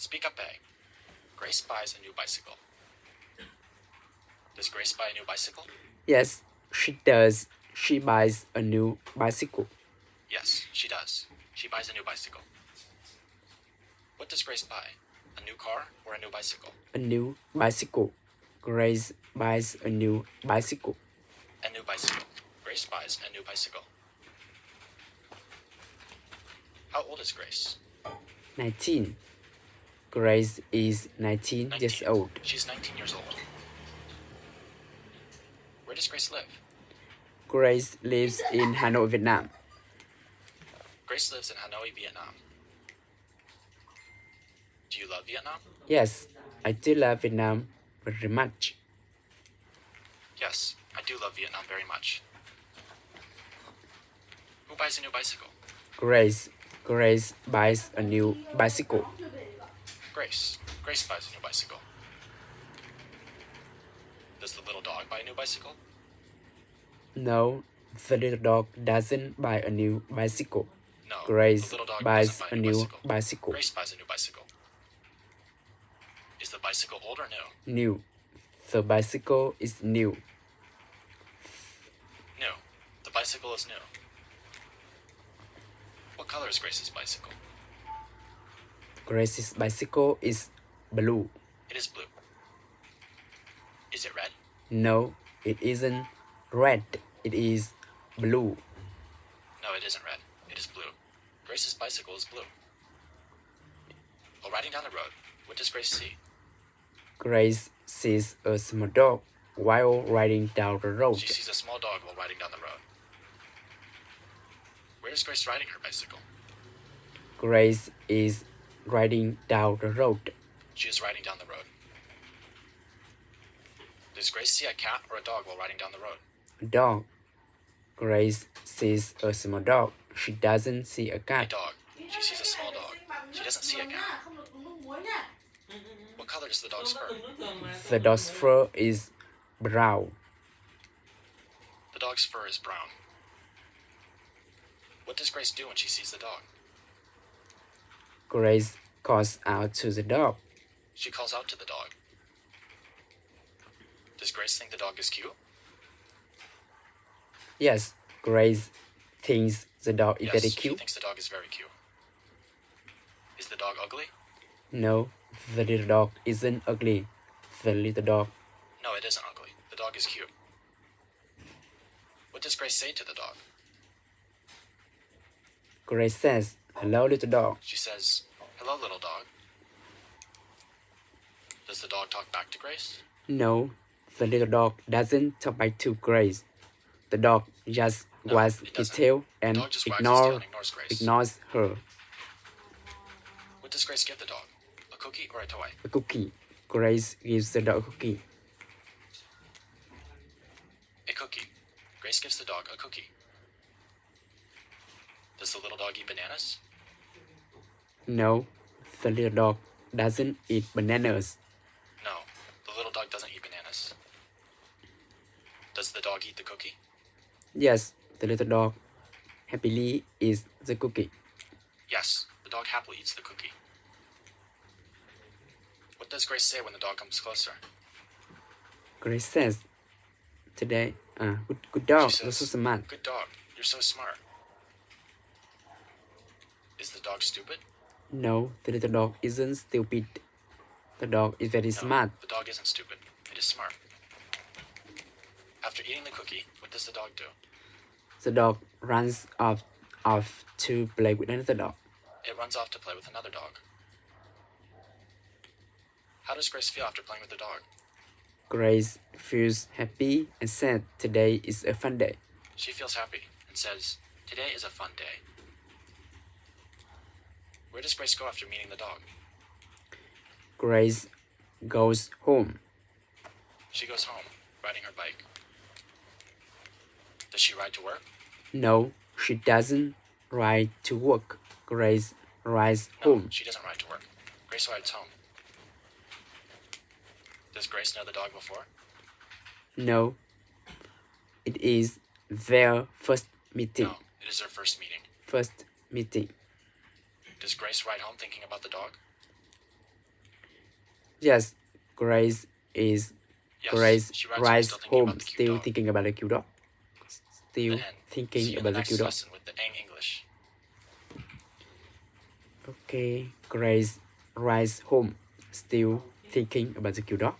Speak up, A. Grace buys a new bicycle. Does Grace buy a new bicycle? Yes, she does. She buys a new bicycle. Yes, she does. She buys a new bicycle. What does Grace buy? A new car or a new bicycle? A new bicycle. Grace buys a new bicycle. A new bicycle. Grace buys a new bicycle. How old is Grace? 19. Grace is 19 years old. She's 19 years old. Where does Grace live? Grace lives in Hanoi, Vietnam. Grace lives in Hanoi, Vietnam. Do you love Vietnam? Yes, I do love Vietnam very much. Yes, I do love Vietnam very much. Who buys a new bicycle? Grace. Grace buys a new bicycle. Grace. Grace buys a new bicycle. Does the little dog buy a new bicycle? No, the little dog doesn't buy a new bicycle. No, Grace the little dog buys doesn't buy a new bicycle. Grace buys a new bicycle. Is the bicycle old or new? New. The bicycle is new. New. The bicycle is new. What color is Grace's bicycle? Grace's bicycle is blue. It is blue. Is it red? No, it isn't red. It is blue. No, it isn't red. It is blue. Grace's bicycle is blue. While riding down the road, what does Grace see? Grace sees a small dog while riding down the road. She sees a small dog while riding down the road. Where is Grace riding her bicycle? Grace is riding down the road. She is riding down the road. Does Grace see a cat or a dog while riding down the road? A dog. Grace sees a small dog. She doesn't see a A cat. dog. She sees a small dog. She doesn't see a cat. What color is the dog's fur? The dog's fur is brown. The dog's fur is brown. What does Grace do when she sees the dog? Grace calls out to the dog. She calls out to the dog. Does Grace think the dog is cute? Yes, Grace thinks the dog is very Yes, she cute. thinks the dog is very cute. Is the dog ugly? No, the little dog isn't ugly. The little dog. No, it isn't ugly. The dog is cute. What does Grace say to the dog? Grace says, "Hello, little dog." She says, "Hello, little dog." Does the dog talk back to Grace? No, the little dog doesn't talk back to Grace. The dog just No, wags it its doesn't. tail and The dog just wags its tail and ignores ignores Grace. her. What does Grace give the dog? A cookie or a toy? A cookie. Grace gives the dog a cookie. A cookie. Grace gives the dog a cookie. Does the little dog eat bananas? No, the little dog doesn't eat bananas. No, the little dog doesn't eat bananas. Does the dog eat the cookie? Yes, the little dog happily eats the cookie. Yes, the dog happily eats the cookie. What does Grace say when the dog comes closer? Grace says, "Today, good dog, She you're says, so smart." "Good dog, you're so smart." Is the dog stupid? No, the little dog isn't stupid. The dog is very No, smart. the dog isn't stupid. It is smart. After eating the cookie, what does the dog do? The dog runs off to play with another dog. It runs off to play with another dog. How does Grace feel after playing with the dog? Grace feels happy and said, "Today is a fun day." She feels happy and says, "Today is a fun day." Where does Grace go after meeting the dog? Grace goes home. She goes home, riding her bike. Does she ride to work? No, she doesn't ride to work. Grace rides No, home. she doesn't ride to work. Grace rides home. Does Grace know the dog before? No, it is their first meeting. No, it is their first meeting. First meeting. Does Grace ride home thinking about the dog? Yes, Grace Yes, rides she rides home, still thinking about the cute home, dog. still Then, thinking see you in about the the cute next dog. lesson with the NG English. Okay, Grace rides home, still thinking about the cute dog.